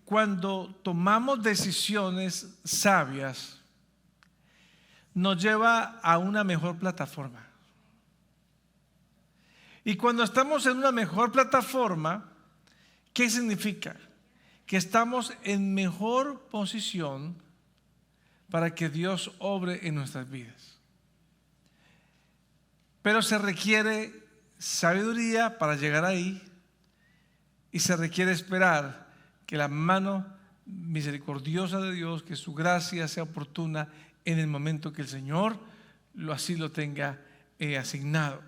cuando tomamos decisiones sabias, nos lleva a una mejor plataforma. Y cuando estamos en una mejor plataforma, ¿qué significa? Que estamos en mejor posición para que Dios obre en nuestras vidas. Pero se requiere sabiduría para llegar ahí, y se requiere esperar que la mano misericordiosa de Dios, que su gracia sea oportuna en el momento que el Señor así lo tenga asignado.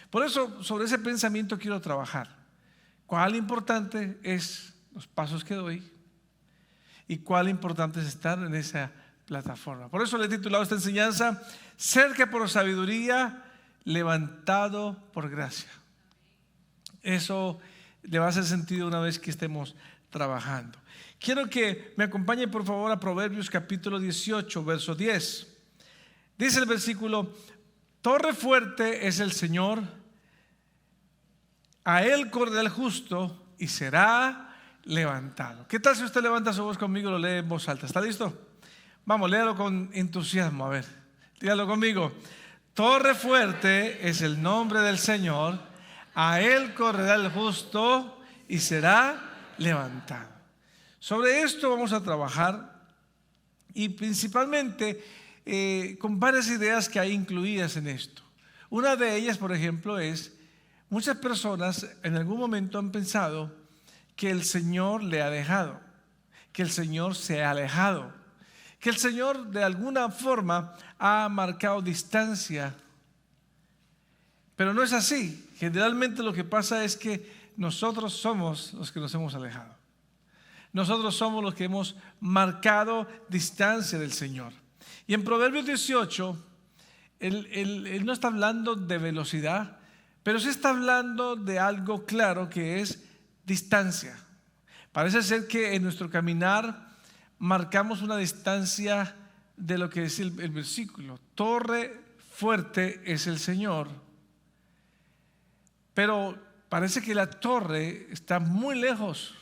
Por eso, sobre ese pensamiento quiero trabajar. ¿Cuál importante es los pasos que doy? ¿Y cuál importante es estar en esa plataforma? Por eso le he titulado esta enseñanza: cerca por sabiduría, levantado por gracia. Eso le va a hacer sentido una vez que estemos trabajando. Quiero que me acompañe por favor a Proverbios capítulo 18, verso 10. Dice el versículo: torre fuerte es el Señor, a él correrá el justo y será levantado. ¿Qué tal si usted levanta su voz conmigo y lo lee en voz alta? ¿Está listo? Vamos, léalo con entusiasmo. A ver, dígalo conmigo. Torre fuerte es el nombre del Señor, a él correrá el justo y será levantado. Sobre esto vamos a trabajar, y principalmente con varias ideas que hay incluidas en esto. Una de ellas, por ejemplo, es: muchas personas en algún momento han pensado que el Señor le ha dejado, que el Señor se ha alejado, que el Señor de alguna forma ha marcado distancia. Pero no es así. Generalmente lo que pasa es que nosotros somos los que nos hemos alejado. Nosotros somos los que hemos marcado distancia del Señor. Y en Proverbios 18, él no está hablando de velocidad, pero sí está hablando de algo claro, que es distancia. Parece ser que en nuestro caminar marcamos una distancia de lo que dice el versículo: torre fuerte es el Señor. Pero parece que la torre está muy lejos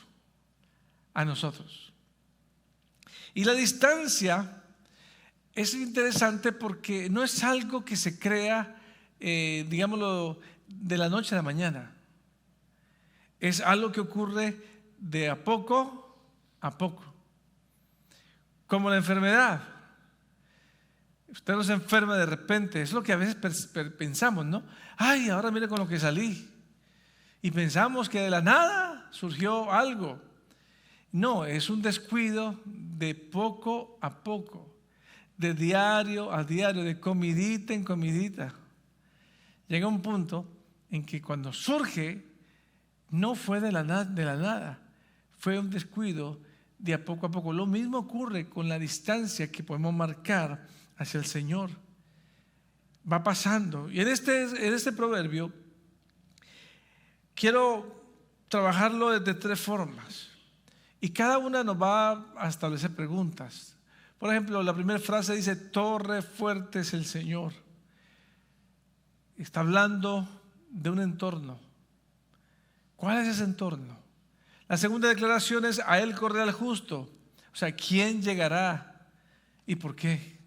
a nosotros. Y la distancia es interesante porque no es algo que se crea, digámoslo, de la noche a la mañana. Es algo que ocurre de a poco a poco. Como la enfermedad. Usted no se enferma de repente. Es lo que a veces pensamos, ¿no? Ay, ahora mire con lo que salí. Y pensamos que de la nada surgió algo. No, es un descuido de poco a poco, de diario a diario, de comidita en comidita. Llega un punto en que cuando surge, no fue de la nada, fue un descuido de a poco a poco. Lo mismo ocurre con la distancia que podemos marcar hacia el Señor. Va pasando. Y en este proverbio quiero trabajarlo de tres formas. Y cada una nos va a establecer preguntas. Por ejemplo, la primera frase dice: torre fuerte es el Señor. Está hablando de un entorno. ¿Cuál es ese entorno? La segunda declaración es: a él correrá el justo. O sea, ¿quién llegará y por qué?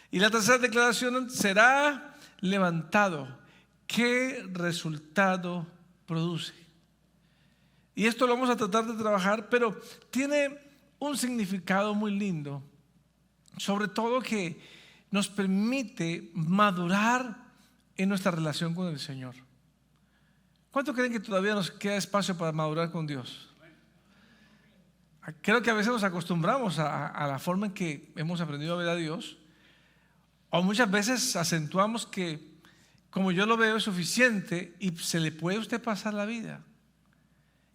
Y la tercera declaración: será levantado. ¿Qué resultado produce? Y esto lo vamos a tratar de trabajar, pero tiene un significado muy lindo, sobre todo que nos permite madurar en nuestra relación con el Señor. ¿Cuánto creen que todavía nos queda espacio para madurar con Dios? Creo que a veces nos acostumbramos a la forma en que hemos aprendido a ver a Dios, o muchas veces acentuamos que como yo lo veo es suficiente, y se le puede a usted pasar la vida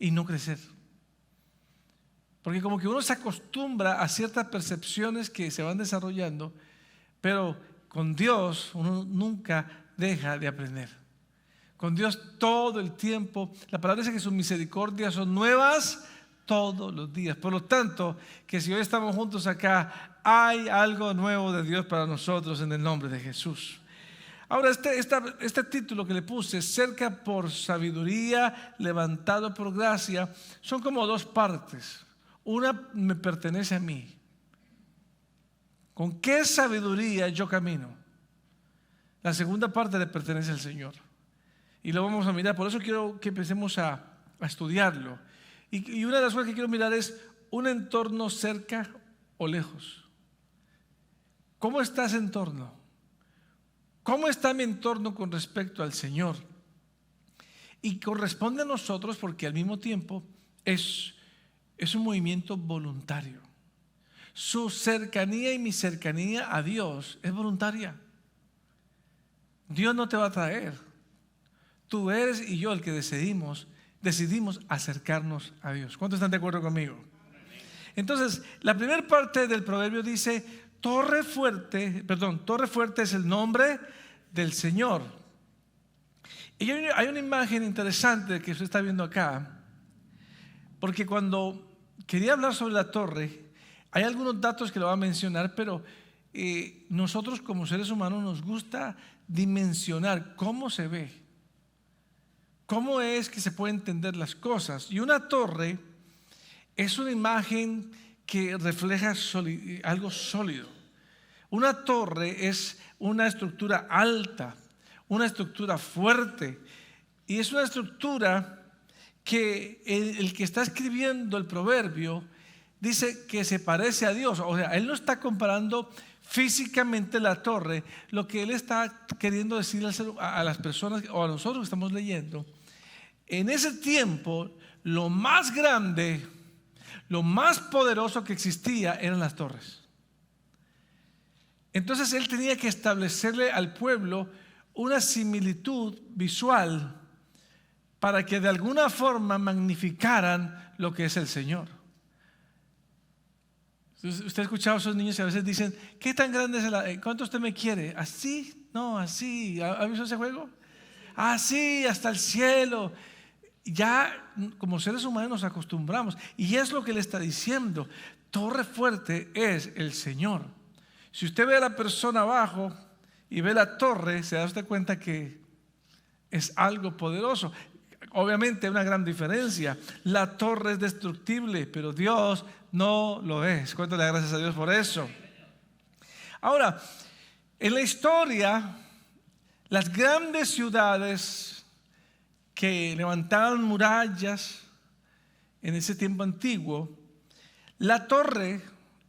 y no crecer. Porque como que uno se acostumbra a ciertas percepciones que se van desarrollando, pero con Dios uno nunca deja de aprender. Con Dios todo el tiempo. La palabra dice que sus misericordias son nuevas todos los días. Por lo tanto, que si hoy estamos juntos acá, hay algo nuevo de Dios para nosotros en el nombre de Jesús. Ahora, este título que le puse, cerca por sabiduría, levantado por gracia, son como dos partes. Una me pertenece a mí. ¿Con qué sabiduría yo camino? La segunda parte le pertenece al Señor. Y lo vamos a mirar. Por eso quiero que empecemos a estudiarlo. Y una de las cosas que quiero mirar es un entorno cerca o lejos. ¿Cómo está ese entorno? ¿Cómo está mi entorno con respecto al Señor? Y corresponde a nosotros porque al mismo tiempo es un movimiento voluntario. Su cercanía y mi cercanía a Dios es voluntaria. Dios no te va a traer. Tú eres y yo el que decidimos acercarnos a Dios. ¿Cuántos están de acuerdo conmigo? Entonces, la primera parte del proverbio dice, torre fuerte es el nombre del Señor. Y hay una imagen interesante que usted está viendo acá, porque cuando quería hablar sobre la torre, hay algunos datos que lo voy a mencionar, pero nosotros como seres humanos nos gusta dimensionar cómo se ve, cómo es que se pueden entender las cosas. Y una torre es una imagen que refleja algo sólido. Una torre es una estructura alta, una estructura fuerte, y es una estructura que el que está escribiendo el proverbio dice que se parece a Dios. O sea, él no está comparando físicamente la torre. Lo que él está queriendo decir a las personas o a nosotros que estamos leyendo, en ese tiempo lo más grande, lo más poderoso que existía eran las torres. Entonces él tenía que establecerle al pueblo una similitud visual para que de alguna forma magnificaran lo que es el Señor. Usted ha escuchado a esos niños que a veces dicen, ¿qué tan grande es cuánto usted me quiere? ¿Así? No, así. ¿Ha visto ese juego? Así, hasta el cielo. Ya como seres humanos nos acostumbramos. Y es lo que le está diciendo. Torre fuerte es el Señor. Si usted ve a la persona abajo y ve la torre, se da usted cuenta que es algo poderoso. Obviamente hay una gran diferencia. La torre es destructible, pero Dios no lo es. Cuéntale gracias a Dios por eso. Ahora, en la historia, las grandes ciudades que levantaban murallas en ese tiempo antiguo, la torre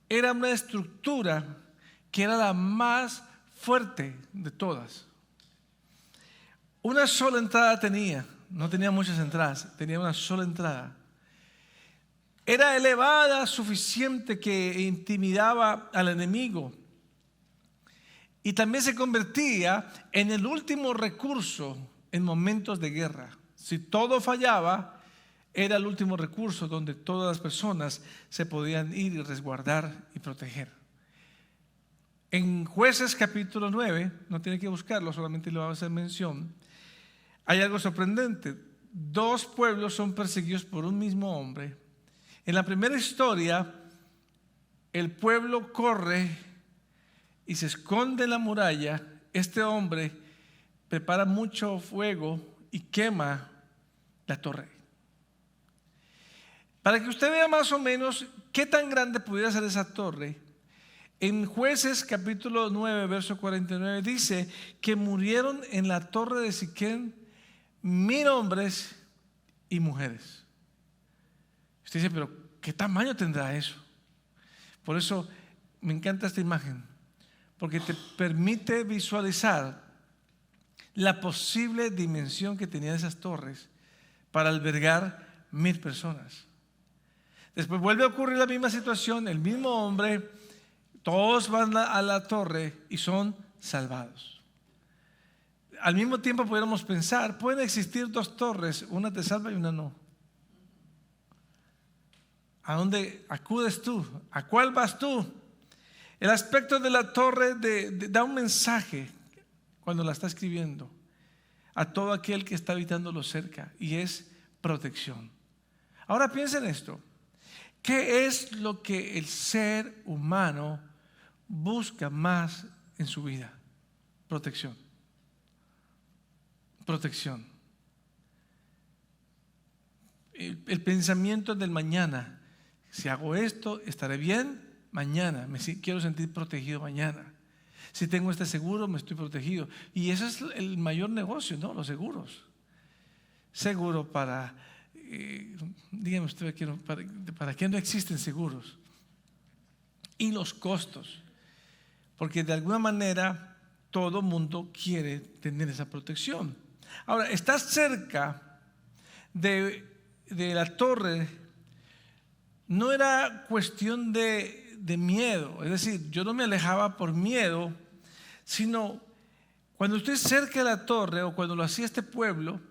era una estructura que era la más fuerte de todas. Una sola entrada tenía, no tenía muchas entradas, tenía una sola entrada. Era elevada, suficiente, que intimidaba al enemigo. Y también se convertía en el último recurso en momentos de guerra. Si todo fallaba, era el último recurso donde todas las personas se podían ir y resguardar y proteger. En Jueces capítulo 9, no tiene que buscarlo, solamente le vamos a hacer mención, hay algo sorprendente. 2 pueblos son perseguidos por un mismo hombre. En la primera historia, el pueblo corre y se esconde en la muralla. Este hombre prepara mucho fuego y quema la torre. Para que usted vea más o menos qué tan grande pudiera ser esa torre, en Jueces capítulo 9, verso 49 dice que murieron en la torre de Siquén 1000 hombres y mujeres. Usted dice, pero ¿qué tamaño tendrá eso? Por eso me encanta esta imagen, porque te permite visualizar la posible dimensión que tenían esas torres para albergar 1000 personas. Después vuelve a ocurrir la misma situación, el mismo hombre, todos van a la torre y son salvados. Al mismo tiempo pudiéramos pensar, pueden existir 2 torres, una te salva y una no. ¿A dónde acudes tú? ¿A cuál vas tú? El aspecto de la torre da un mensaje cuando la está escribiendo a todo aquel que está habitándolo cerca, y es protección. Ahora piensen esto. ¿Qué es lo que el ser humano busca más en su vida? Protección. Protección. El pensamiento del mañana. Si hago esto, estaré bien mañana. Quiero sentir protegido mañana. Si tengo este seguro, me estoy protegido. Y ese es el mayor negocio, ¿no? Los seguros. Seguro para, dígame usted, ¿para qué no existen seguros? Y los costos. Porque de alguna manera todo mundo quiere tener esa protección. Ahora, estar cerca de la torre no era cuestión de miedo. Es decir, yo no me alejaba por miedo, sino cuando estoy cerca de la torre, o cuando lo hacía este pueblo,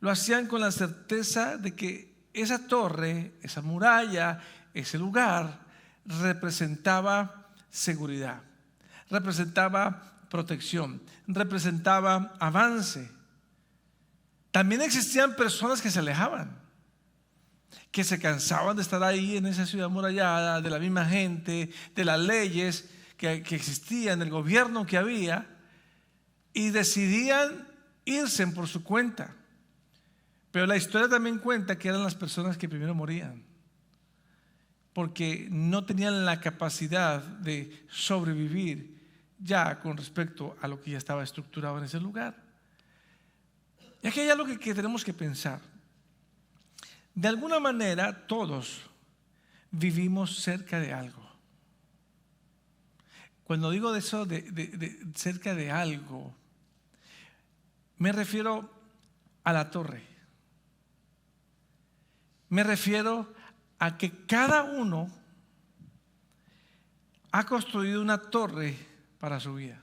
lo hacían con la certeza de que esa torre, esa muralla, ese lugar representaba seguridad, representaba protección, representaba avance. También existían personas que se alejaban, que se cansaban de estar ahí en esa ciudad amurallada, de la misma gente, de las leyes que existían, del gobierno que había, y decidían irse por su cuenta. Pero la historia también cuenta que eran las personas que primero morían, porque no tenían la capacidad de sobrevivir ya con respecto a lo que ya estaba estructurado en ese lugar. Y aquí hay algo que tenemos que pensar. De alguna manera todos vivimos cerca de algo. Cuando digo de eso, de cerca de algo, me refiero a la torre. Me refiero a que cada uno ha construido una torre para su vida.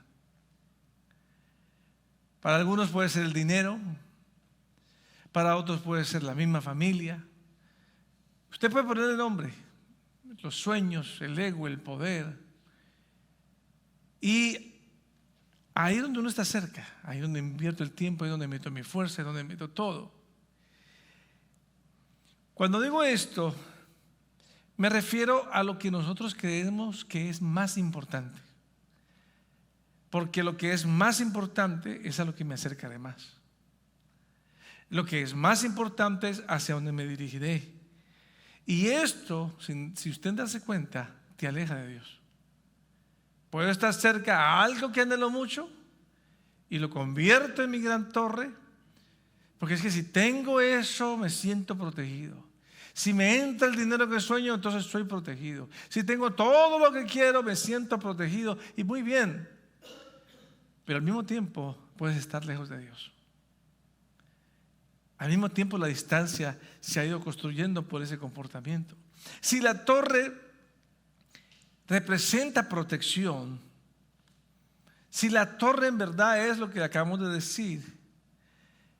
Para algunos puede ser el dinero, para otros puede ser la misma familia. Usted puede ponerle nombre, los sueños, el ego, el poder. Y ahí donde uno está cerca, ahí donde invierto el tiempo, ahí donde meto mi fuerza, ahí donde meto todo. Cuando digo esto, me refiero a lo que nosotros creemos que es más importante. Porque lo que es más importante es a lo que me acercaré más. Lo que es más importante es hacia donde me dirigiré. Y esto, si usted darse cuenta, te aleja de Dios. Puedo estar cerca a algo que anhelo mucho y lo convierto en mi gran torre, porque es que si tengo eso me siento protegido. Si me entra el dinero que sueño, entonces estoy protegido. Si tengo todo lo que quiero, me siento protegido. Y muy bien, pero al mismo tiempo puedes estar lejos de Dios. Al mismo tiempo la distancia se ha ido construyendo por ese comportamiento. Si la torre representa protección, si la torre en verdad es lo que acabamos de decir,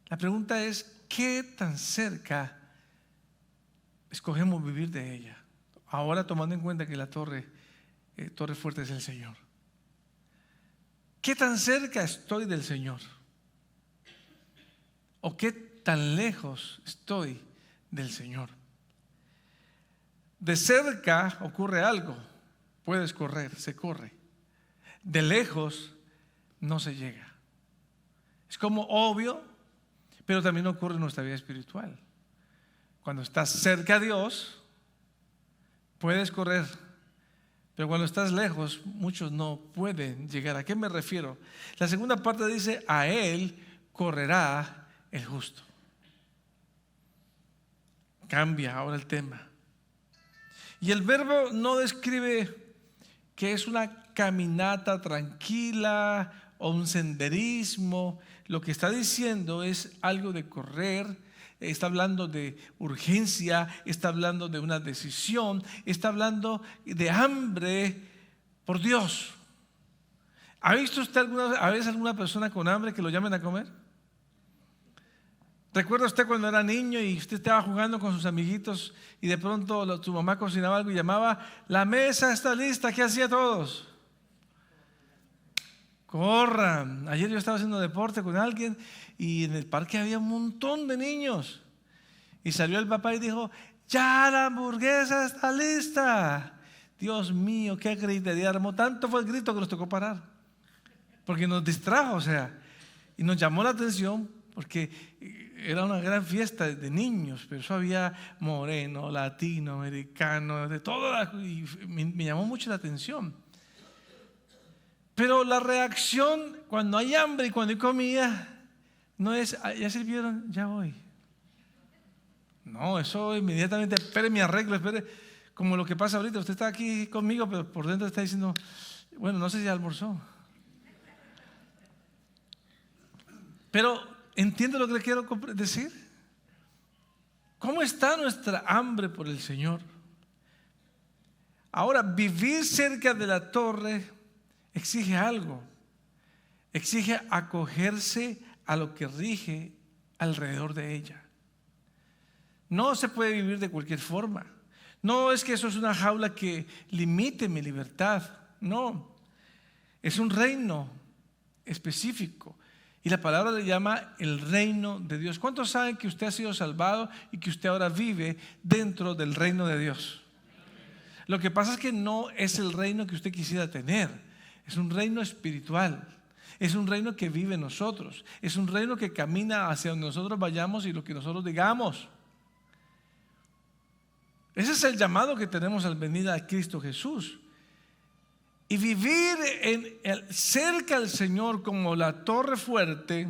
la pregunta es, ¿qué tan cerca escogemos vivir de ella? Ahora tomando en cuenta que la torre fuerte es el Señor. ¿Qué tan cerca estoy del Señor? ¿O qué tan lejos estoy del Señor? De cerca ocurre algo, puedes correr, se corre. De lejos no se llega. Es como obvio, pero también ocurre en nuestra vida espiritual. Cuando estás cerca a Dios, puedes correr, pero cuando estás lejos, muchos no pueden llegar. ¿A qué me refiero? La segunda parte dice, a Él correrá el justo. Cambia ahora el tema. Y el verbo no describe que es una caminata tranquila o un senderismo. Lo que está diciendo es algo de correr. Está hablando de urgencia, está hablando de una decisión, está hablando de hambre por Dios. ¿Ha visto usted a veces alguna persona con hambre que lo llamen a comer? ¿Recuerda usted cuando era niño y usted estaba jugando con sus amiguitos y de pronto su mamá cocinaba algo y llamaba, la mesa está lista? ¿Qué hacía todos? Corran. Ayer yo estaba haciendo deporte con alguien y en el parque había un montón de niños. Y salió el papá y dijo, ya la hamburguesa está lista. Dios mío, qué gritería armó. Tanto fue el grito que nos tocó parar. Porque nos distrajo, y nos llamó la atención porque era una gran fiesta de niños, pero eso había moreno, latino, americano, de todo, y me llamó mucho la atención. Pero la reacción cuando hay hambre y cuando hay comida no es, ya sirvieron, ya voy. No, eso inmediatamente, espere, me arreglo, espere. Como lo que pasa ahorita, usted está aquí conmigo, pero por dentro está diciendo, bueno, no sé si almorzó. Pero, ¿entiende lo que le quiero decir? ¿Cómo está nuestra hambre por el Señor? Ahora, vivir cerca de la torre exige algo. Exige acogerse a lo que rige alrededor de ella. No se puede vivir de cualquier forma. No es que eso es una jaula que limite mi libertad. No, es un reino específico. Y la palabra le llama el reino de Dios. ¿Cuántos saben que usted ha sido salvado y que usted ahora vive dentro del reino de Dios? Lo que pasa es que no es el reino que usted quisiera tener. Es un reino espiritual. Es un reino que vive en nosotros. Es un reino que camina hacia donde nosotros vayamos y lo que nosotros digamos. Ese es el llamado que tenemos al venir a Cristo Jesús. Y vivir cerca al Señor como la torre fuerte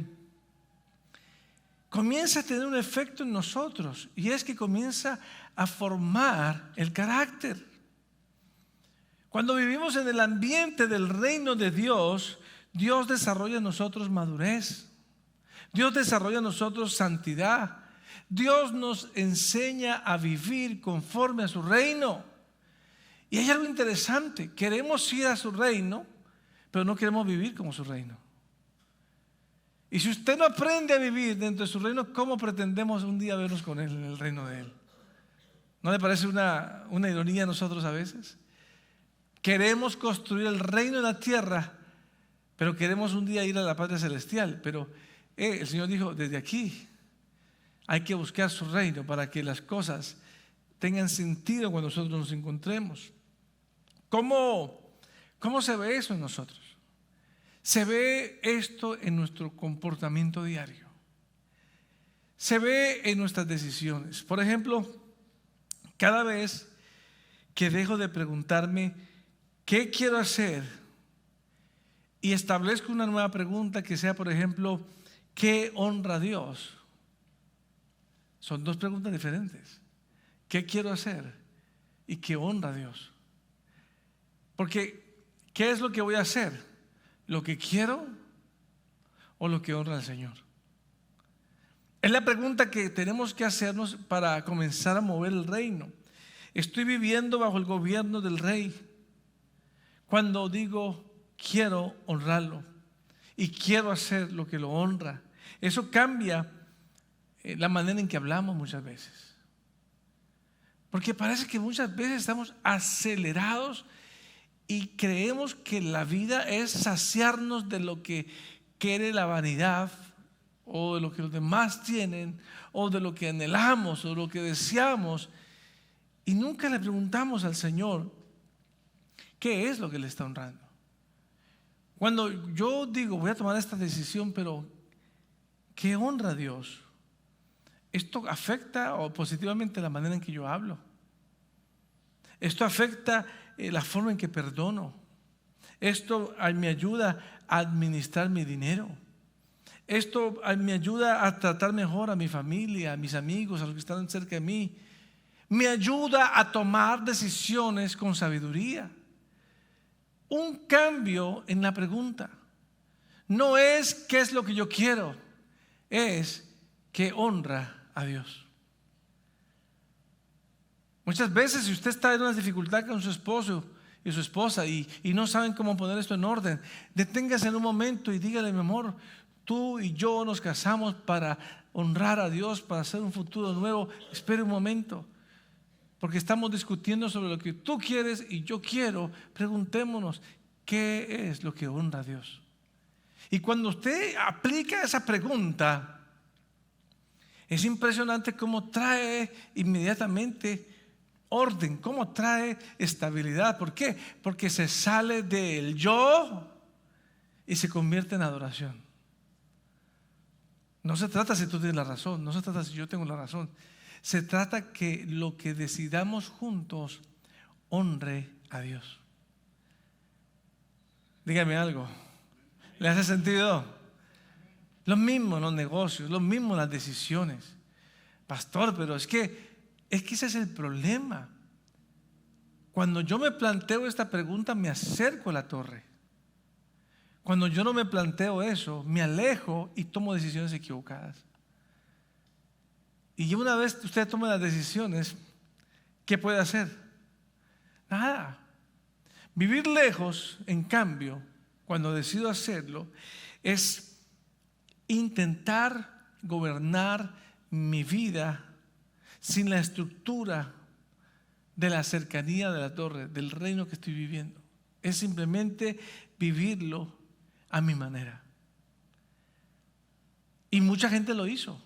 comienza a tener un efecto en nosotros, y es que comienza a formar el carácter. Cuando vivimos en el ambiente del reino de Dios, Dios desarrolla en nosotros madurez, Dios desarrolla en nosotros santidad, Dios nos enseña a vivir conforme a su reino. Y hay algo interesante, queremos ir a su reino, pero no queremos vivir como su reino. Y si usted no aprende a vivir dentro de su reino, ¿cómo pretendemos un día vernos con Él en el reino de Él? ¿No le parece una ironía a nosotros a veces? Queremos construir el reino en la tierra, pero queremos un día ir a la patria celestial. Pero el Señor dijo, desde aquí hay que buscar su reino para que las cosas tengan sentido cuando nosotros nos encontremos. ¿Cómo se ve eso en nosotros? Se ve esto en nuestro comportamiento diario. Se ve en nuestras decisiones. Por ejemplo, cada vez que dejo de preguntarme ¿qué quiero hacer? Y establezco una nueva pregunta que sea, por ejemplo, ¿qué honra a Dios? Son dos preguntas diferentes. ¿Qué quiero hacer? ¿Y qué honra a Dios? Porque, ¿qué es lo que voy a hacer? ¿Lo que quiero o lo que honra al Señor? Es la pregunta que tenemos que hacernos para comenzar a mover el reino. Estoy viviendo bajo el gobierno del Rey. Cuando digo quiero honrarlo y quiero hacer lo que lo honra, eso cambia la manera en que hablamos muchas veces. Porque parece que muchas veces estamos acelerados y creemos que la vida es saciarnos de lo que quiere la vanidad, o de lo que los demás tienen, o de lo que anhelamos, o de lo que deseamos, y nunca le preguntamos al Señor qué es lo que le está honrando. Cuando yo digo voy a tomar esta decisión, pero ¿qué honra a Dios? Esto afecta positivamente la manera en que yo hablo. Esto afecta la forma en que perdono. Esto me ayuda a administrar mi dinero. Esto me ayuda a tratar mejor a mi familia, a mis amigos, a los que están cerca de mí. Me ayuda a tomar decisiones con sabiduría. Un cambio en la pregunta. No es qué es lo que yo quiero, es qué honra a Dios. Muchas veces si usted está en una dificultad con su esposo y su esposa y no saben cómo poner esto en orden, deténgase en un momento y dígale: mi amor, tú y yo nos casamos para honrar a Dios, para hacer un futuro nuevo. Espere un momento, porque estamos discutiendo sobre lo que tú quieres y yo quiero. Preguntémonos, ¿qué es lo que honra a Dios? Y cuando usted aplica esa pregunta, es impresionante cómo trae inmediatamente orden, cómo trae estabilidad. ¿Por qué? Porque se sale del yo y se convierte en adoración. No se trata si tú tienes la razón, no se trata si yo tengo la razón. Se trata que lo que decidamos juntos honre a Dios. Dígame algo. ¿Le hace sentido? Lo mismo en los negocios, lo mismo en las decisiones. Pastor, pero es que ese es el problema. Cuando yo me planteo esta pregunta, me acerco a la torre. Cuando yo no me planteo eso, me alejo y tomo decisiones equivocadas. Y una vez usted toma las decisiones, ¿qué puede hacer? Nada. Vivir lejos, en cambio, cuando decido hacerlo, es intentar gobernar mi vida sin la estructura de la cercanía de la torre, del reino que estoy viviendo. Es simplemente vivirlo a mi manera. Y mucha gente lo hizo.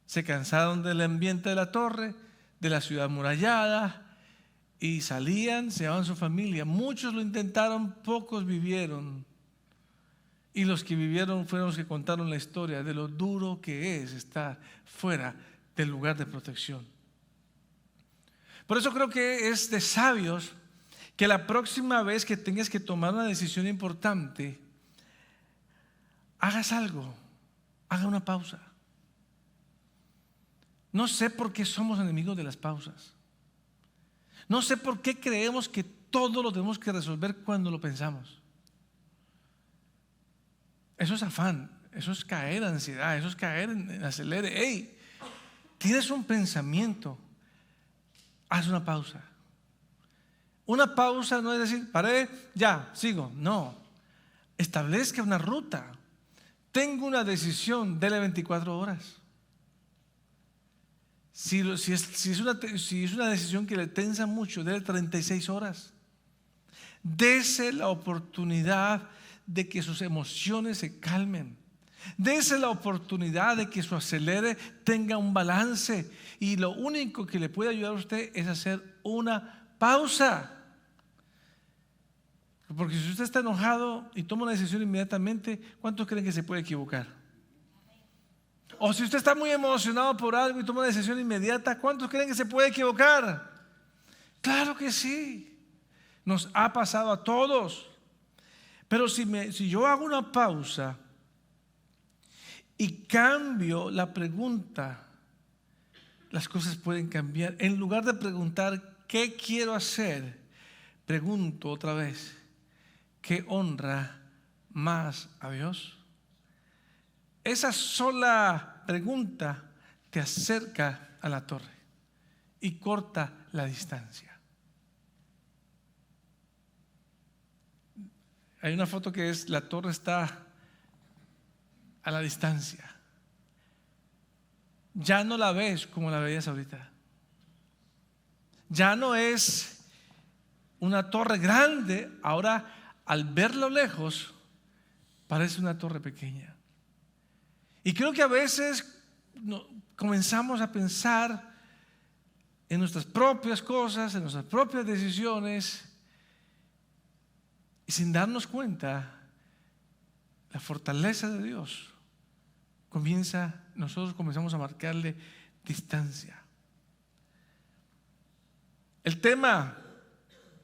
Se cansaron del ambiente de la torre, de la ciudad amurallada, y salían, se llevaban su familia. Muchos lo intentaron, pocos vivieron. Y los que vivieron fueron los que contaron la historia de lo duro que es estar fuera del lugar de protección. Por eso creo que es de sabios que la próxima vez que tengas que tomar una decisión importante, hagas algo, haga una pausa. No sé por qué somos enemigos de las pausas. No sé por qué creemos que todo lo tenemos que resolver cuando lo pensamos. Eso es afán, eso es caer en ansiedad, eso es caer en acelere. Hey, tienes un pensamiento, haz una pausa. Una pausa no es decir, paré, ya, sigo. No, establezca una ruta. Tengo una decisión, dele 24 horas. Si es una decisión que le tensa mucho, dele 36 horas. Dese la oportunidad de que sus emociones se calmen. Dese la oportunidad de que su acelere tenga un balance. Y lo único que le puede ayudar a usted es hacer una pausa. Porque si usted está enojado y toma una decisión inmediatamente, ¿cuántos creen que se puede equivocar? O si usted está muy emocionado por algo y toma una decisión inmediata, ¿cuántos creen que se puede equivocar? Claro que sí. Nos ha pasado a todos. Pero si yo hago una pausa y cambio la pregunta, las cosas pueden cambiar. En lugar de preguntar ¿qué quiero hacer?, pregunto otra vez, ¿qué honra más a Dios? Esa sola pregunta te acerca a la torre y corta la distancia. Hay una foto que es la torre está a la distancia. Ya no la ves como la veías ahorita. Ya no es una torre grande, ahora al verlo lejos parece una torre pequeña. Y creo que a veces comenzamos a pensar en nuestras propias cosas, en nuestras propias decisiones, y sin darnos cuenta, la fortaleza de Dios nosotros comenzamos a marcarle distancia. El tema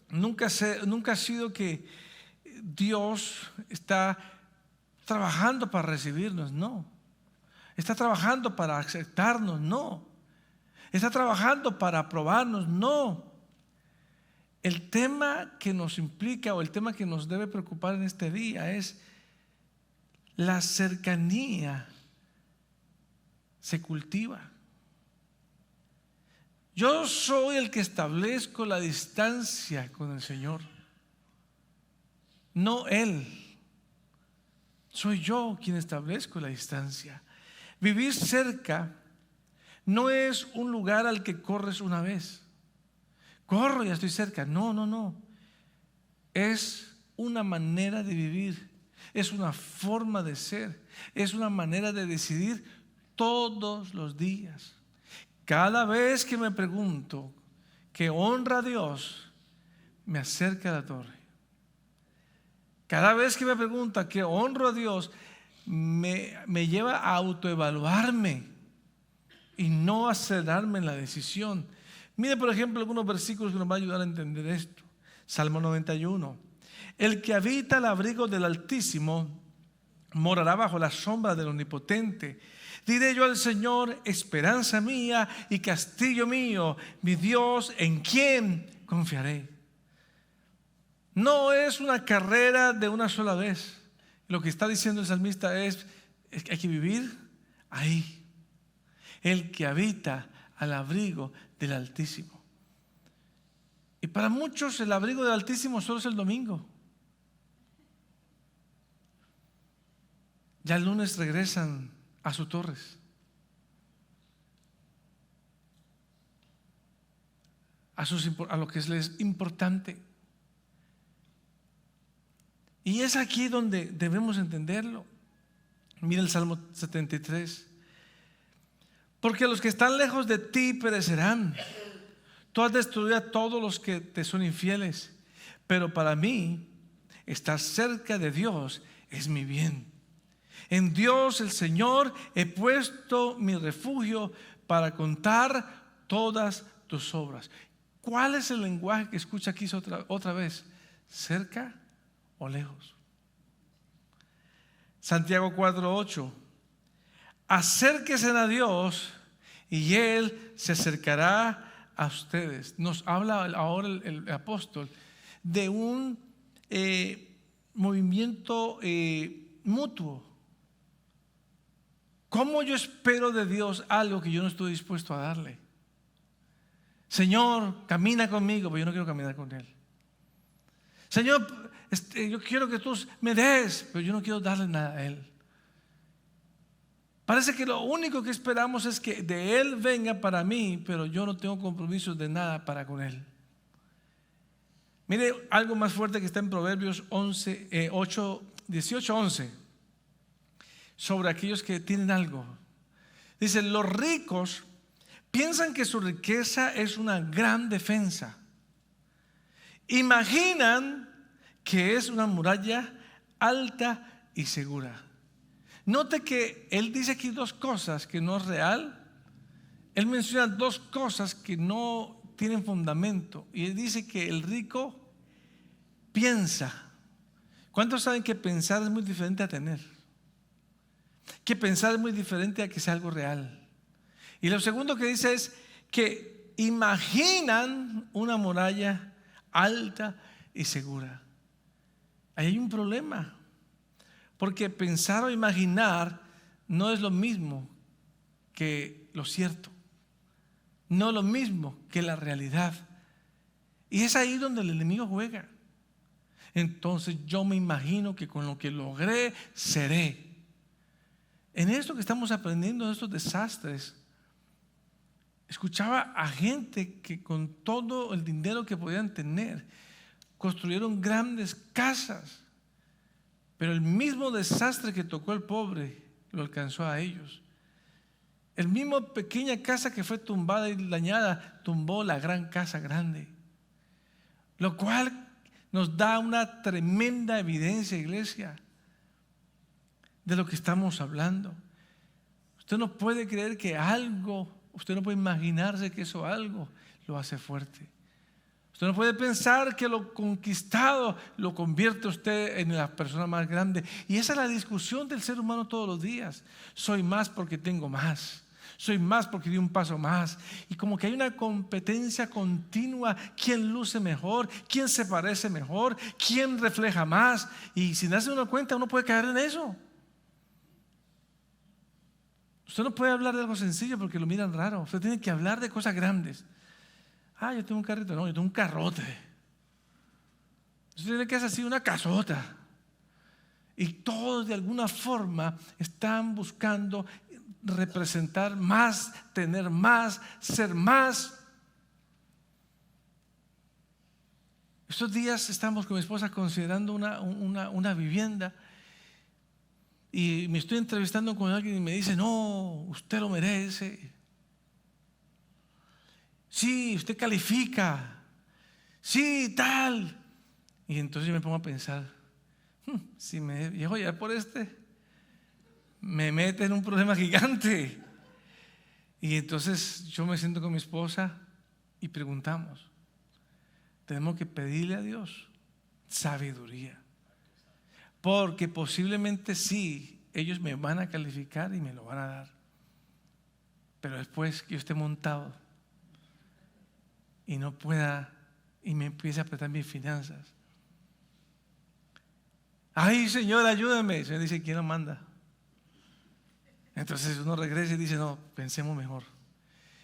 nunca ha sido que Dios está trabajando para recibirnos, no. Está trabajando para aceptarnos, no. Está trabajando para aprobarnos, no. El tema que nos implica o el tema que nos debe preocupar en este día es la cercanía se cultiva. Yo soy el que establezco la distancia con el Señor, no Él. Soy yo quien establezco la distancia. Vivir cerca no es un lugar al que corres una vez. Corro y ya estoy cerca. No. Es una manera de vivir. Es una forma de ser. Es una manera de decidir todos los días. Cada vez que me pregunto qué honra a Dios, me acerca a la torre. Cada vez que me pregunta qué honro a Dios, me lleva a autoevaluarme y no acelerarme en la decisión. Mire, por ejemplo, algunos versículos que nos van a ayudar a entender esto. Salmo 91. El que habita al abrigo del Altísimo morará bajo la sombra del Omnipotente. Diré yo al Señor, esperanza mía y castillo mío, mi Dios, en quien confiaré. No es una carrera de una sola vez. Lo que está diciendo el salmista es que hay que vivir ahí. El que habita al abrigo del Altísimo. Y para muchos el abrigo del Altísimo solo es el domingo. Ya el lunes regresan a sus torres, a lo que les es importante. Y es aquí donde debemos entenderlo. Mira el Salmo 73. Porque los que están lejos de ti perecerán. Tú has destruido a todos los que te son infieles. Pero para mí, estar cerca de Dios es mi bien. En Dios el Señor he puesto mi refugio para contar todas tus obras. ¿Cuál es el lenguaje que escucha aquí otra vez? ¿Cerca o lejos? Santiago 4:8. Acérquense a Dios y Él se acercará a ustedes. Nos habla ahora el apóstol de un movimiento mutuo. ¿Cómo yo espero de Dios algo que yo no estoy dispuesto a darle? Señor, camina conmigo, pero yo no quiero caminar con Él. Señor, yo quiero que tú me des, pero yo no quiero darle nada a Él. Parece que lo único que esperamos es que de Él venga para mí, pero yo no tengo compromisos de nada para con Él. Mire algo más fuerte que está en Proverbios 18:11, sobre aquellos que tienen algo. Dice, los ricos piensan que su riqueza es una gran defensa. Imaginan que es una muralla alta y segura. Note que él dice aquí dos cosas que no es real. Él menciona dos cosas que no tienen fundamento. Y él dice que el rico piensa. ¿Cuántos saben que pensar es muy diferente a tener? Que pensar es muy diferente a que sea algo real. Y lo segundo que dice es que imaginan una muralla alta y segura. Ahí hay un problema. Porque pensar o imaginar no es lo mismo que lo cierto. No es lo mismo que la realidad. Y es ahí donde el enemigo juega. Entonces yo me imagino que con lo que logré, seré. En esto que estamos aprendiendo, de estos desastres, escuchaba a gente que con todo el dinero que podían tener, construyeron grandes casas. Pero el mismo desastre que tocó al pobre lo alcanzó a ellos. El mismo pequeña casa que fue tumbada y dañada tumbó la gran casa grande. Lo cual nos da una tremenda evidencia, iglesia, de lo que estamos hablando. Usted no puede creer que algo, usted no puede imaginarse que eso algo lo hace fuerte. Usted no puede pensar que lo conquistado lo convierte a usted en la persona más grande. Y esa es la discusión del ser humano todos los días. Soy más porque tengo más. Soy más porque di un paso más. Y como que hay una competencia continua. ¿Quién luce mejor? ¿Quién se parece mejor? ¿Quién refleja más? Y sin darse una cuenta uno puede caer en eso. Usted no puede hablar de algo sencillo porque lo miran raro. Usted tiene que hablar de cosas grandes. Yo tengo un carrito. No, yo tengo un carrote. Usted tiene que hacer así una casota. Y todos de alguna forma están buscando representar más, tener más, ser más. Estos días estamos con mi esposa considerando una vivienda. Y me estoy entrevistando con alguien y me dice, no, usted lo merece. Sí, usted califica. Sí, tal. Y entonces yo me pongo a pensar, si me dejo ya por este, me mete en un problema gigante. Y entonces yo me siento con mi esposa y preguntamos. Tenemos que pedirle a Dios sabiduría. Porque posiblemente sí, ellos me van a calificar y me lo van a dar. Pero después que yo esté montado y no pueda, y me empiece a apretar mis finanzas. Ay, Señor, ayúdame. El Señor dice, ¿quién lo manda? Entonces uno regresa y dice, no, pensemos mejor.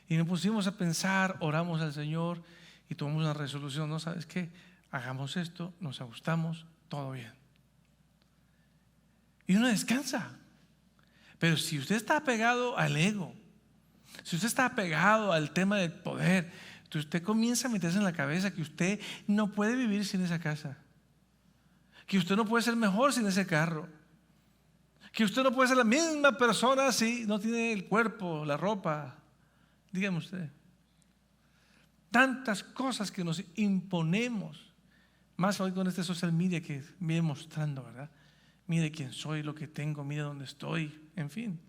Y nos pusimos a pensar, oramos al Señor y tomamos una resolución. ¿No sabes qué? Hagamos esto, nos ajustamos, todo bien. Y uno descansa. Pero si usted está apegado al ego, si usted está apegado al tema del poder, entonces usted comienza a meterse en la cabeza que usted no puede vivir sin esa casa, que usted no puede ser mejor sin ese carro, que usted no puede ser la misma persona si no tiene el cuerpo, la ropa. Dígame usted. Tantas cosas que nos imponemos, más hoy con este social media que viene mostrando, ¿verdad? Mire quién soy, lo que tengo, mire dónde estoy, en fin.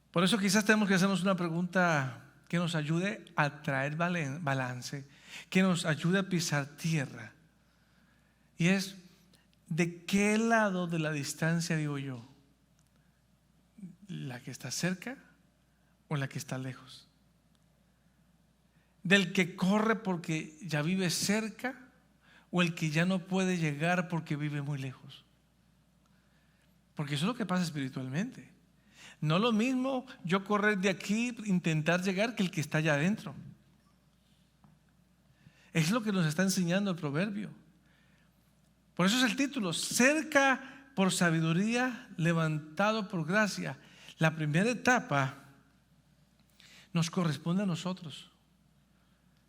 Por eso quizás tenemos que hacernos una pregunta que nos ayude a traer balance, que nos ayude a pisar tierra. Y es, ¿de qué lado de la distancia digo yo? ¿La que está cerca o la que está lejos? ¿Del que corre porque ya vive cerca o el que ya no puede llegar porque vive muy lejos? Porque eso es lo que pasa espiritualmente. No es lo mismo yo correr de aquí, intentar llegar, que el que está allá adentro. Es lo que nos está enseñando el proverbio. Por eso es el título, cerca por sabiduría, levantado por gracia. La primera etapa nos corresponde a nosotros.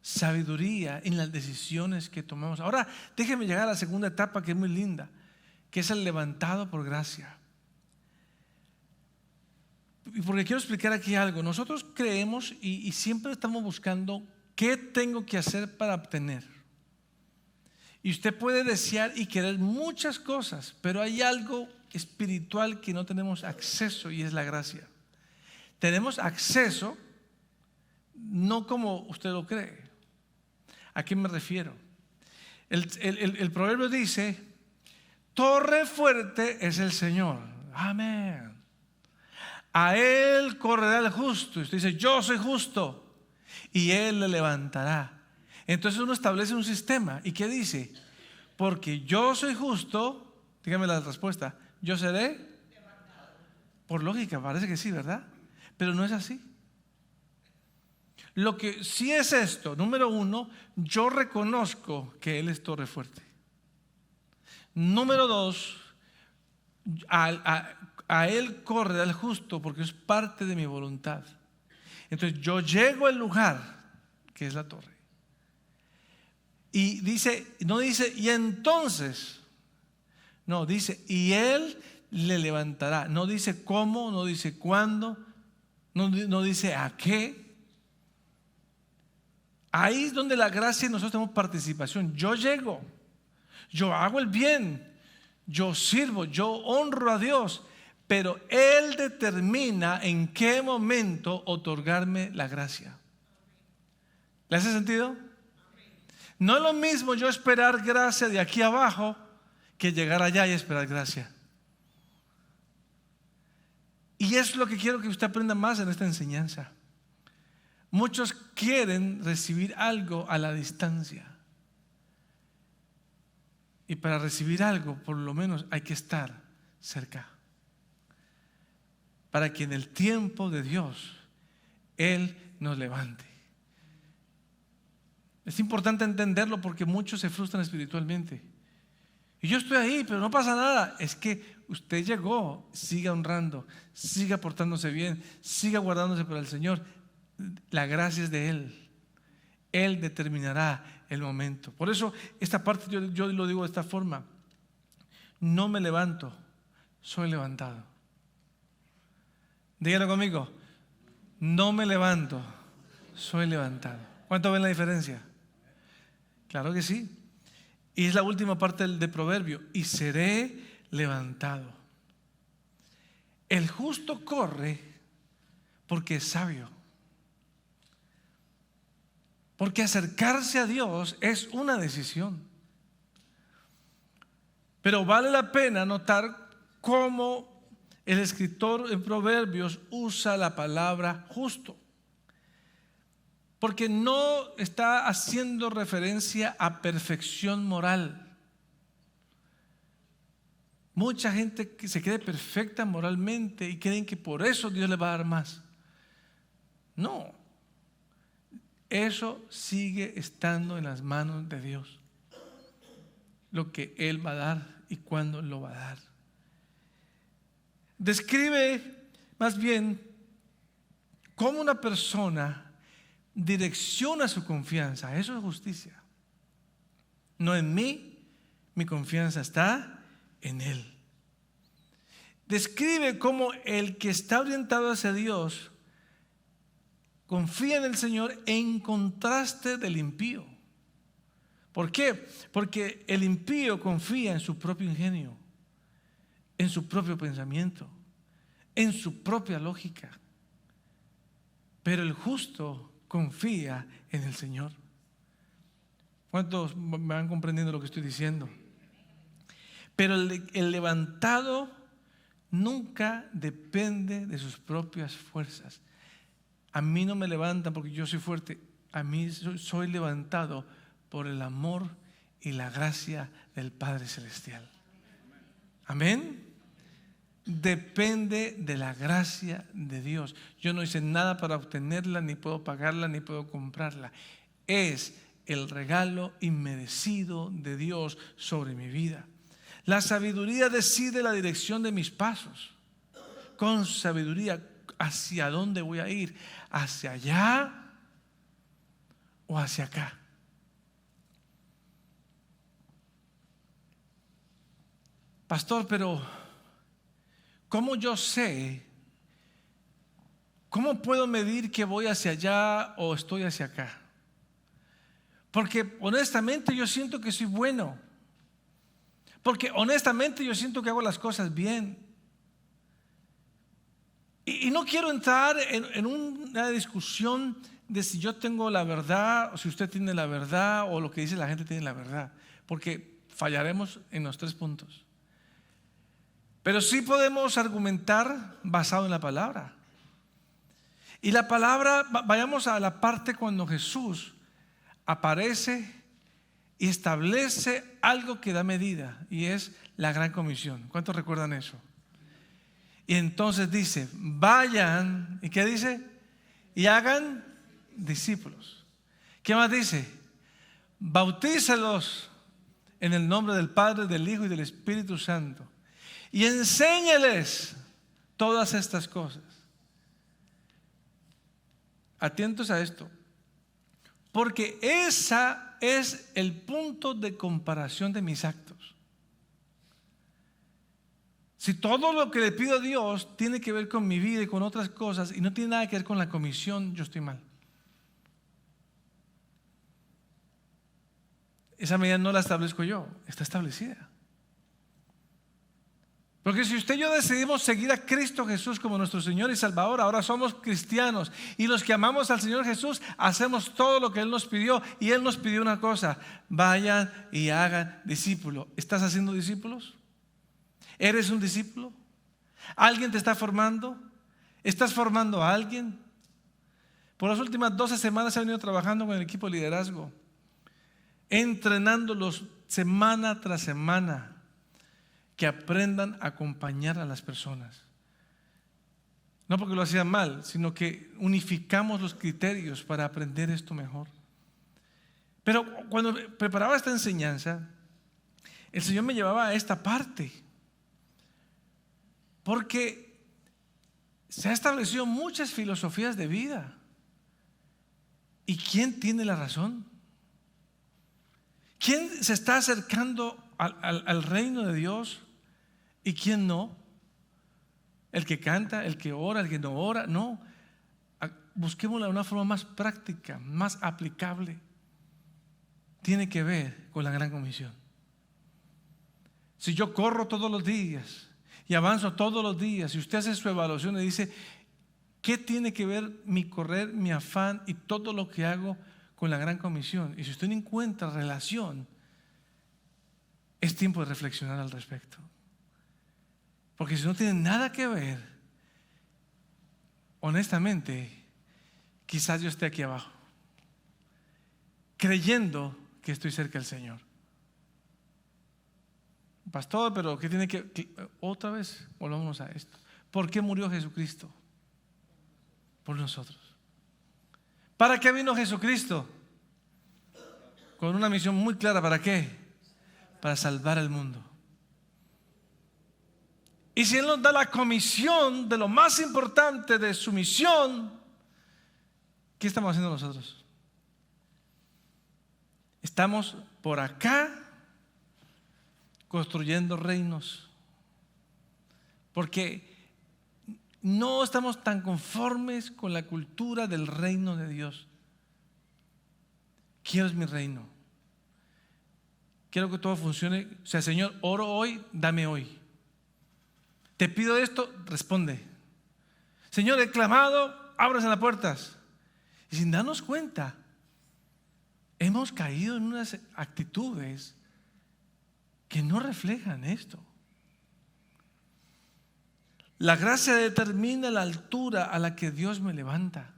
Sabiduría en las decisiones que tomamos. Ahora déjeme llegar a la segunda etapa, que es muy linda, que es el levantado por gracia. Y porque quiero explicar aquí algo. Nosotros creemos y siempre estamos buscando qué tengo que hacer para obtener. Y usted puede desear y querer muchas cosas, pero hay algo espiritual que no tenemos acceso, y es la gracia. Tenemos acceso no como usted lo cree. ¿A qué me refiero? El proverbio dice, torre fuerte es el Señor. Amén. A Él correrá el justo. Y usted dice, yo soy justo, y Él le levantará. Entonces uno establece un sistema. ¿Y qué dice? Porque yo soy justo, dígame la respuesta, yo seré levantado. Por lógica, parece que sí, ¿verdad? Pero no es así. Lo que sí es esto, número uno, yo reconozco que Él es torre fuerte. Número dos, a Él corre al justo porque es parte de mi voluntad. Entonces yo llego al lugar que es la torre. Y dice, no dice, y entonces, no, dice, y Él le levantará. No dice cómo, no dice cuándo, no dice a qué. Ahí es donde la gracia y nosotros tenemos participación. Yo llego, yo hago el bien, yo sirvo, yo honro a Dios, pero Él determina en qué momento otorgarme la gracia. ¿Le hace sentido? No es lo mismo yo esperar gracia de aquí abajo que llegar allá y esperar gracia. Y es lo que quiero que usted aprenda más en esta enseñanza. Muchos quieren recibir algo a la distancia. Y para recibir algo, por lo menos hay que estar cerca. Para que en el tiempo de Dios, Él nos levante. Es importante entenderlo porque muchos se frustran espiritualmente. Y yo estoy ahí, pero no pasa nada. Es que usted llegó, siga honrando, siga portándose bien, siga guardándose para el Señor. La gracia es de Él. Él determinará el momento. Por eso esta parte yo lo digo de esta forma. No me levanto, soy levantado. Díganlo conmigo. No me levanto, soy levantado. ¿Cuánto ven la diferencia? Claro que sí. Y es la última parte del proverbio. Y seré levantado. El justo corre porque es sabio. Porque acercarse a Dios es una decisión. Pero vale la pena notar cómo el escritor en Proverbios usa la palabra justo. Porque no está haciendo referencia a perfección moral. Mucha gente que se cree perfecta moralmente y creen que por eso Dios le va a dar más. No. Eso sigue estando en las manos de Dios. Lo que Él va a dar y cuándo lo va a dar. Describe más bien cómo una persona direcciona su confianza. Eso es justicia. No en mí, mi confianza está en Él. Describe cómo el que está orientado hacia Dios confía en el Señor en contraste del impío. ¿Por qué? Porque el impío confía en su propio ingenio, en su propio pensamiento, en su propia lógica. Pero el justo confía en el Señor. ¿Cuántos me van comprendiendo lo que estoy diciendo? Pero el levantado nunca depende de sus propias fuerzas. A mí no me levantan porque yo soy fuerte. A mí soy levantado por el amor y la gracia del Padre Celestial. Amén. Depende de la gracia de Dios. Yo no hice nada para obtenerla, ni puedo pagarla, ni puedo comprarla. Es el regalo inmerecido de Dios sobre mi vida. La sabiduría decide la dirección de mis pasos. Con sabiduría, ¿hacia dónde voy a ir? ¿Hacia allá o hacia acá? Pastor, pero ¿cómo yo sé? ¿Cómo puedo medir que voy hacia allá o estoy hacia acá? Porque honestamente yo siento que soy bueno. Porque honestamente yo siento que hago las cosas bien. Y no quiero entrar en una discusión de si yo tengo la verdad o si usted tiene la verdad o lo que dice la gente tiene la verdad. Porque fallaremos en los tres puntos. Pero sí podemos argumentar basado en la palabra. Y la palabra, vayamos a la parte cuando Jesús aparece y establece algo que da medida, y es la gran comisión. ¿Cuántos recuerdan eso? Y entonces dice, vayan, ¿y qué dice? Y hagan discípulos. ¿Qué más dice? Bautícelos en el nombre del Padre, del Hijo y del Espíritu Santo. Y enséñales todas estas cosas. Atentos a esto, porque esa es el punto de comparación de mis actos. Si todo lo que le pido a Dios tiene que ver con mi vida y con otras cosas y no tiene nada que ver con la comisión, yo estoy mal. Esa medida no la establezco yo, está establecida. Porque si usted y yo decidimos seguir a Cristo Jesús como nuestro Señor y Salvador, ahora somos cristianos. Y los que amamos al Señor Jesús, hacemos todo lo que Él nos pidió. Y Él nos pidió una cosa: vayan y hagan discípulos. ¿Estás haciendo discípulos? ¿Eres un discípulo? ¿Alguien te está formando? ¿Estás formando a alguien? Por las últimas 12 semanas he venido trabajando con el equipo de liderazgo, entrenándolos semana tras semana, que aprendan a acompañar a las personas. No porque lo hacían mal, sino que unificamos los criterios para aprender esto mejor. Pero cuando preparaba esta enseñanza, el Señor me llevaba a esta parte, porque se han establecido muchas filosofías de vida. ¿Y quién tiene la razón? ¿Quién se está acercando al reino de Dios y quién no? El que canta, el que ora, el que no ora. No, busquémosla de una forma más práctica, más aplicable. Tiene que ver con la gran comisión. Si yo corro todos los días y avanzo todos los días, y usted hace su evaluación y dice, ¿qué tiene que ver mi correr, mi afán y todo lo que hago con la gran comisión? Y si usted no encuentra relación, es tiempo de reflexionar al respecto. Porque si no tiene nada que ver, honestamente, quizás yo esté aquí abajo, creyendo que estoy cerca del Señor. Pastor, pero ¿qué tiene que...? Otra vez, volvamos a esto. ¿Por qué murió Jesucristo? Por nosotros. ¿Para qué vino Jesucristo? Con una misión muy clara. ¿Para qué? Para salvar al mundo. Y si Él nos da la comisión de lo más importante de su misión, ¿qué estamos haciendo nosotros? Estamos por acá construyendo reinos, porque no estamos tan conformes con la cultura del reino de Dios. Quiero es mi reino. Quiero que todo funcione. O sea, Señor, oro hoy, dame hoy. Te pido esto, responde. Señor, he clamado, ábrase las puertas. Y sin darnos cuenta, hemos caído en unas actitudes que no reflejan esto. La gracia determina la altura a la que Dios me levanta.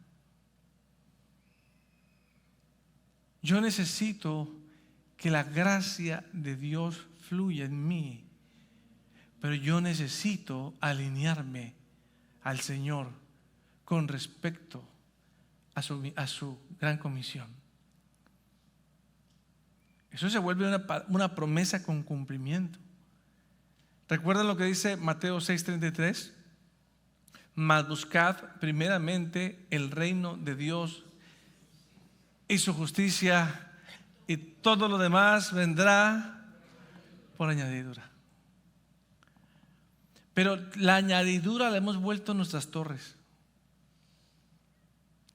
Yo necesito que la gracia de Dios fluya en mí, pero yo necesito alinearme al Señor con respecto a su gran comisión. Eso se vuelve una promesa con cumplimiento. ¿Recuerdan lo que dice Mateo 6:33? Mas buscad primeramente el reino de Dios y su justicia, y todo lo demás vendrá por añadidura. Pero la añadidura la hemos vuelto en nuestras torres.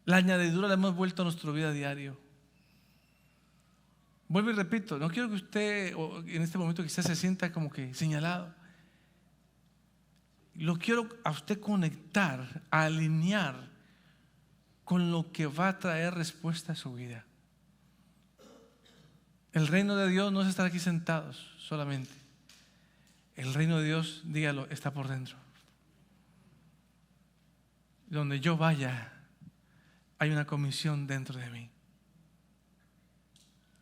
La añadidura la hemos vuelto a nuestra vida diaria. Vuelvo y repito, no quiero que usted en este momento quizás se sienta como que señalado. Lo quiero a usted conectar, a alinear con lo que va a traer respuesta a su vida. El reino de Dios no es estar aquí sentados solamente. El reino de Dios, dígalo, está por dentro. Donde yo vaya, hay una comisión dentro de mí.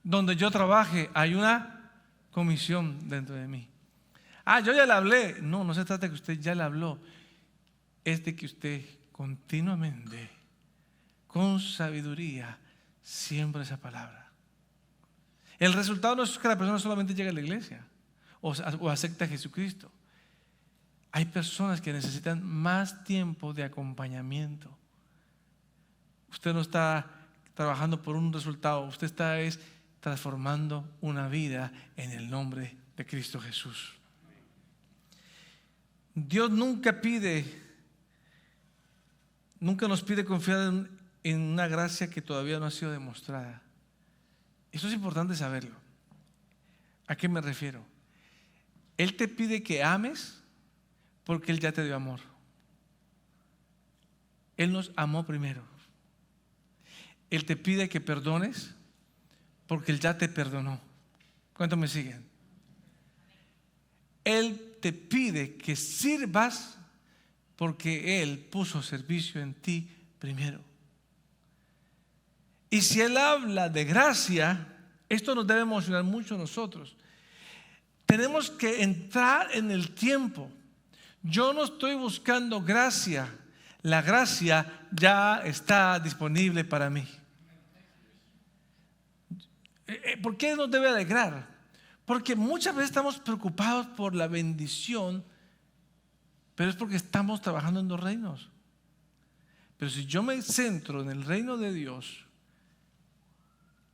Donde yo trabaje, hay una comisión dentro de mí. Yo ya le hablé. No se trata de que usted ya le habló. Es de que usted continuamente, con sabiduría, siembra esa palabra. El resultado no es que la persona solamente llegue a la iglesia o acepte a Jesucristo. Hay personas que necesitan más tiempo de acompañamiento. Usted no está trabajando por un resultado, usted está transformando una vida en el nombre de Cristo Jesús. Dios nunca nos pide confiar en una gracia que todavía no ha sido demostrada. Eso es importante saberlo. ¿A qué me refiero? Él te pide que ames porque Él ya te dio amor. Él nos amó primero. Él te pide que perdones porque Él ya te perdonó. ¿Cuántos me siguen? Él te pide que sirvas porque Él puso servicio en ti primero. Y si Él habla de gracia, esto nos debe emocionar mucho a nosotros. Tenemos que entrar en el tiempo. Yo no estoy buscando gracia. La gracia ya está disponible para mí. ¿Por qué nos debe alegrar? Porque muchas veces estamos preocupados por la bendición, pero es porque estamos trabajando en los reinos. Pero si yo me centro en el reino de Dios,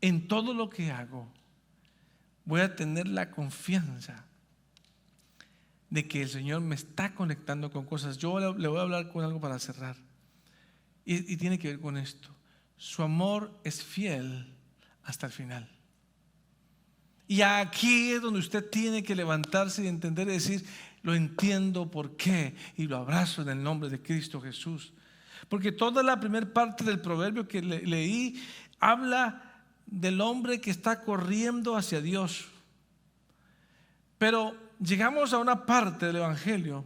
en todo lo que hago, voy a tener la confianza de que el Señor me está conectando con cosas. Yo le voy a hablar con algo para cerrar. Y tiene que ver con esto. Su amor es fiel hasta el final. Y aquí es donde usted tiene que levantarse y entender y decir: lo entiendo por qué, y lo abrazo en el nombre de Cristo Jesús. Porque toda la primera parte del proverbio que leí habla del hombre que está corriendo hacia Dios. Pero llegamos a una parte del evangelio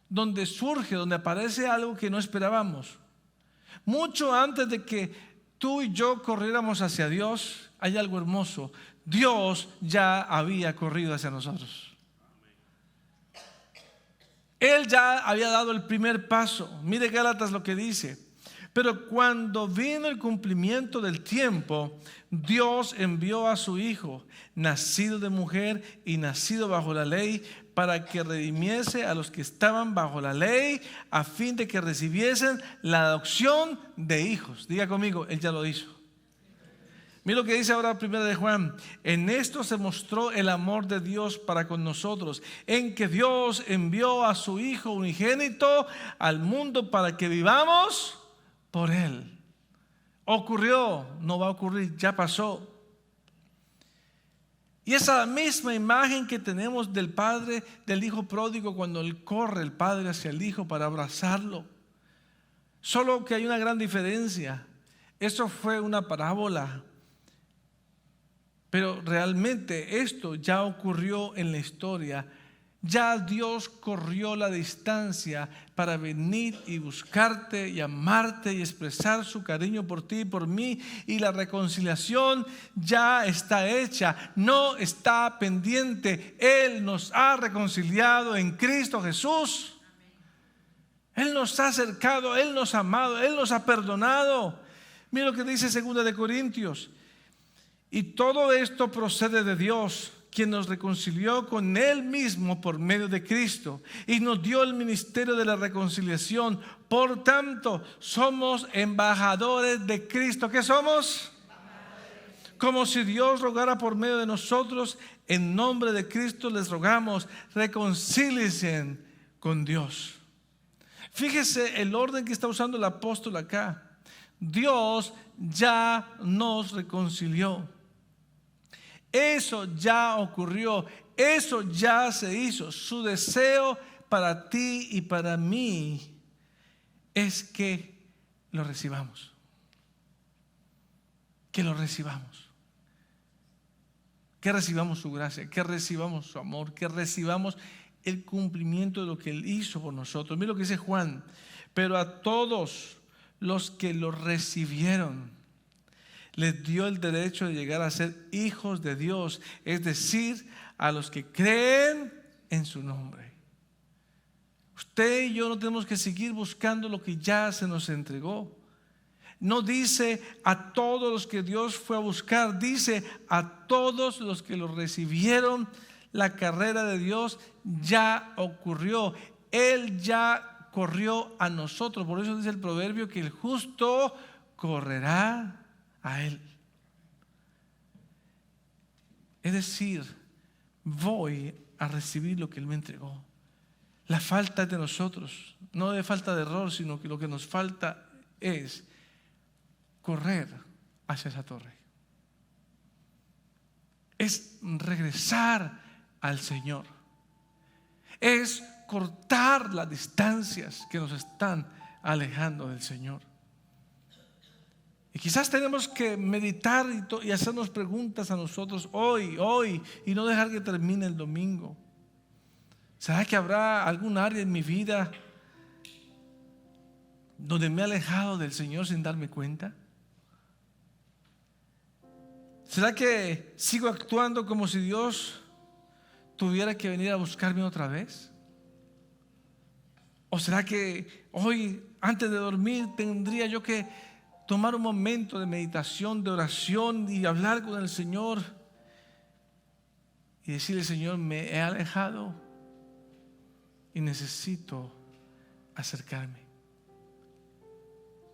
donde surge, donde aparece algo que no esperábamos. Mucho antes de que tú y yo corriéramos hacia Dios, hay algo hermoso. Dios ya había corrido hacia nosotros. Él ya había dado el primer paso. Mire Gálatas lo que dice: pero cuando vino el cumplimiento del tiempo, Dios envió a su Hijo, nacido de mujer y nacido bajo la ley, para que redimiese a los que estaban bajo la ley, a fin de que recibiesen la adopción de hijos. Diga conmigo: Él ya lo hizo. Mira lo que dice ahora 1 de Juan: en esto se mostró el amor de Dios para con nosotros, en que Dios envió a su Hijo unigénito al mundo para que vivamos por Él. Ocurrió, no va a ocurrir, ya pasó. Y esa misma imagen que tenemos del padre, del hijo pródigo, cuando él corre, el padre, hacia el hijo para abrazarlo. Solo que hay una gran diferencia. Eso fue una parábola. Pero realmente esto ya ocurrió en la historia. Ya Dios corrió la distancia para venir y buscarte y amarte y expresar su cariño por ti y por mí. Y la reconciliación ya está hecha, no está pendiente. Él nos ha reconciliado en Cristo Jesús. Él nos ha acercado, Él nos ha amado, Él nos ha perdonado. Mira lo que dice 2 de Corintios: y todo esto procede de Dios, quien nos reconcilió con Él mismo por medio de Cristo y nos dio el ministerio de la reconciliación. Por tanto, somos embajadores de Cristo. ¿Qué somos? Como si Dios rogara por medio de nosotros. En nombre de Cristo les rogamos: reconcíliense con Dios. Fíjese el orden que está usando el apóstol acá. Dios ya nos reconcilió. Eso ya ocurrió, eso ya se hizo. Su deseo para ti y para mí es que lo recibamos. Que lo recibamos. Que recibamos su gracia, que recibamos su amor, que recibamos el cumplimiento de lo que Él hizo por nosotros. Mira lo que dice Juan: pero a todos los que lo recibieron, les dio el derecho de llegar a ser hijos de Dios, es decir, a los que creen en su nombre. Usted y yo no tenemos que seguir buscando lo que ya se nos entregó. No dice a todos los que Dios fue a buscar, dice a todos los que lo recibieron. La carrera de Dios ya ocurrió. Él ya corrió a nosotros. Por eso dice el proverbio que el justo correrá a Él. Es decir, voy a recibir lo que Él me entregó. La falta es de nosotros, no de falta de error, sino que lo que nos falta es correr hacia esa torre. Es regresar al Señor. Es cortar las distancias que nos están alejando del Señor. Y quizás tenemos que meditar y hacernos preguntas a nosotros hoy, y no dejar que termine el domingo. ¿Será que habrá algún área en mi vida donde me he alejado del Señor sin darme cuenta? ¿Será que sigo actuando como si Dios tuviera que venir a buscarme otra vez? ¿O será que hoy, antes de dormir, tendría yo que tomar un momento de meditación, de oración y hablar con el Señor y decirle: Señor, me he alejado y necesito acercarme,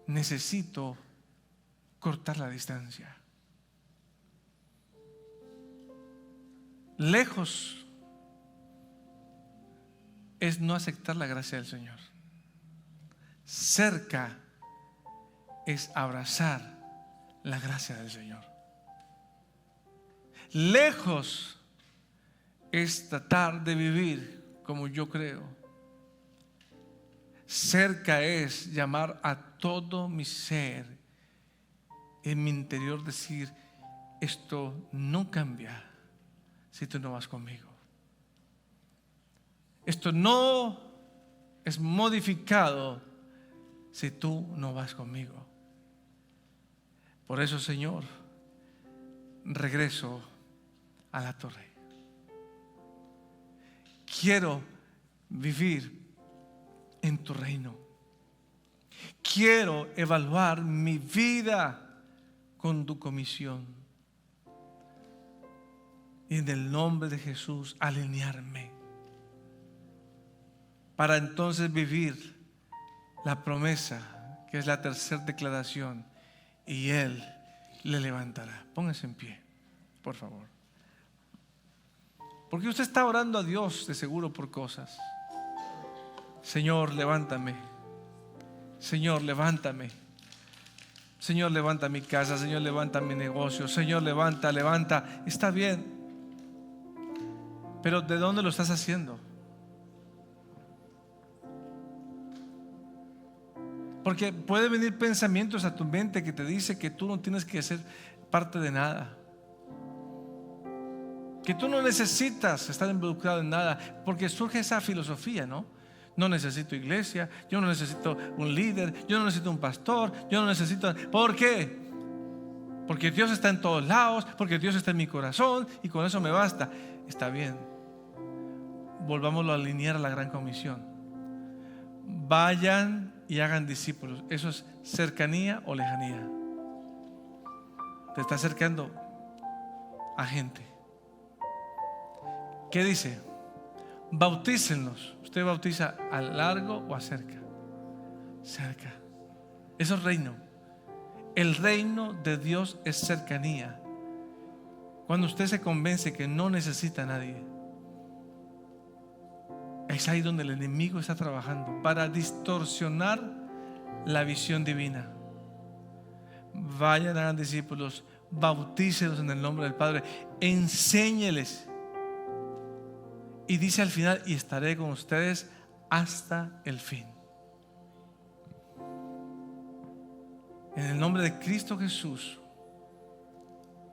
necesito cortar la distancia? Lejos es no aceptar la gracia del Señor. Cerca es abrazar la gracia del Señor. Lejos es tratar de vivir como yo creo. Cerca es llamar a todo mi ser, en mi interior decir: esto no cambia si tú no vas conmigo. Esto no es modificado si tú no vas conmigo. Por eso, Señor, regreso a la torre. Quiero vivir en tu reino. Quiero evaluar mi vida con tu comisión. Y en el nombre de Jesús, alinearme para entonces vivir la promesa, que es la tercera declaración: y Él le levantará. Póngase en pie, por favor. Porque usted está orando a Dios de seguro por cosas. Señor, levántame. Señor, levántame. Señor, levanta mi casa. Señor, levanta mi negocio. Señor, levanta. Está bien. Pero ¿de dónde lo estás haciendo? Porque puede venir pensamientos a tu mente que te dice que tú no tienes que ser parte de nada, que tú no necesitas estar involucrado en nada, porque surge esa filosofía, ¿no? No necesito iglesia, yo no necesito un líder, yo no necesito un pastor, yo no necesito... ¿Por qué? Porque Dios está en todos lados, porque Dios está en mi corazón y con eso me basta. Está bien. Volvámoslo a alinear a la gran comisión. Vayan y hagan discípulos. Eso es cercanía o lejanía. Te está acercando a gente. ¿Qué dice? Bautícenlos. ¿Usted bautiza a largo o a cerca? Cerca. Eso es reino. El reino de Dios es cercanía. Cuando usted se convence que no necesita a nadie, es ahí donde el enemigo está trabajando para distorsionar la visión divina. Vayan, hagan discípulos, bautícelos en el nombre del Padre, enséñeles. Y dice al final: y estaré con ustedes hasta el fin. En el nombre de Cristo Jesús,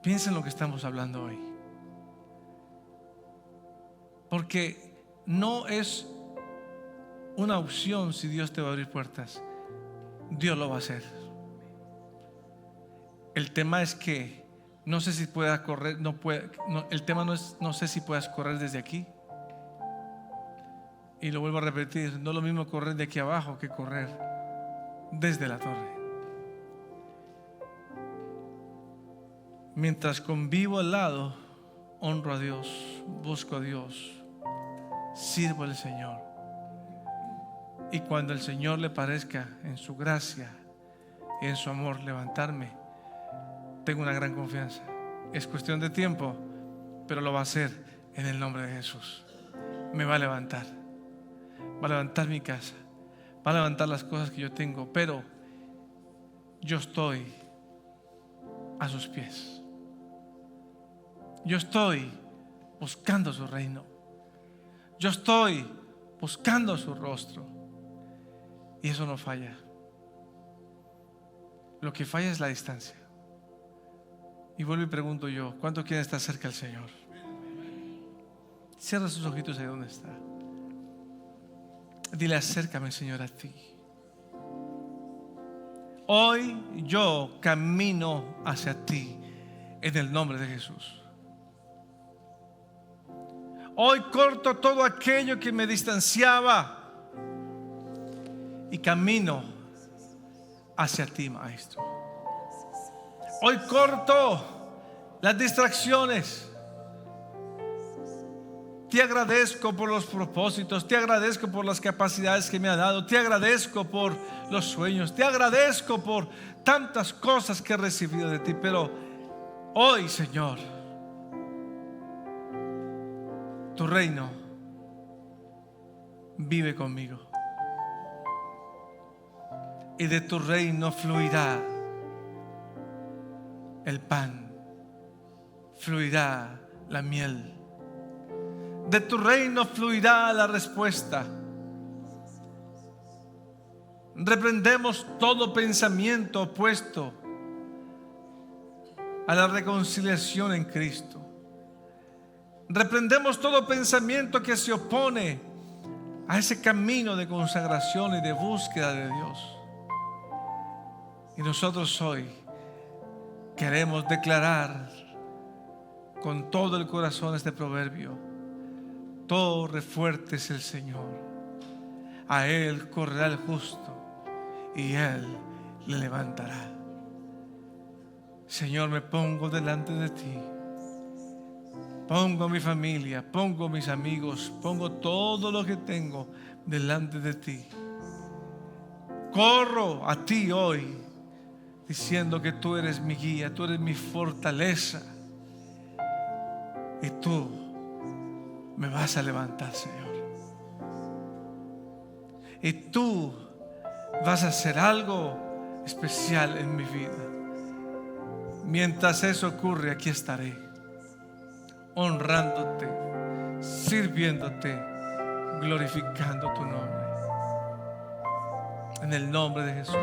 piensa en lo que estamos hablando hoy. Porque no es una opción si Dios te va a abrir puertas. Dios lo va a hacer. El tema es que no sé si puedas correr, el tema no es no sé si puedas correr desde aquí. Y lo vuelvo a repetir, no es lo mismo correr de aquí abajo que correr desde la torre. Mientras convivo al lado, honro a Dios, busco a Dios, sirvo al Señor. Y cuando el Señor le parezca en su gracia y en su amor levantarme, tengo una gran confianza. Es cuestión de tiempo, pero lo va a hacer en el nombre de Jesús. Me va a levantar. Va a levantar mi casa. Va a levantar las cosas que yo tengo. Pero yo estoy a sus pies. Yo estoy buscando su reino. Yo estoy buscando su rostro. Y eso no falla. Lo que falla es la distancia. Y vuelvo y pregunto yo: ¿cuánto quieren estar cerca del Señor? Cierra sus ojitos ahí donde está. Dile: acércame, Señor, a ti. Hoy yo camino hacia ti en el nombre de Jesús. Hoy corto todo aquello que me distanciaba y camino hacia ti, Maestro. Hoy corto las distracciones. Te agradezco por los propósitos, te agradezco por las capacidades que me ha dado, te agradezco por los sueños, te agradezco por tantas cosas que he recibido de ti. Pero hoy, Señor, tu reino vive conmigo, y de tu reino fluirá el pan, fluirá la miel. De tu reino fluirá la respuesta. Reprendemos todo pensamiento opuesto a la reconciliación en Cristo. Reprendemos todo pensamiento que se opone a ese camino de consagración y de búsqueda de Dios. Y nosotros hoy queremos declarar con todo el corazón este proverbio: torre fuerte es el Señor, a Él correrá el justo y Él le levantará. Señor, me pongo delante de ti, pongo mi familia, pongo mis amigos, pongo todo lo que tengo delante de ti. Corro a ti hoy diciendo que tú eres mi guía, tú eres mi fortaleza y tú me vas a levantar, Señor. Y tú vas a hacer algo especial en mi vida. Mientras eso ocurre, aquí estaré, honrándote, sirviéndote, glorificando tu nombre. En el nombre de Jesús.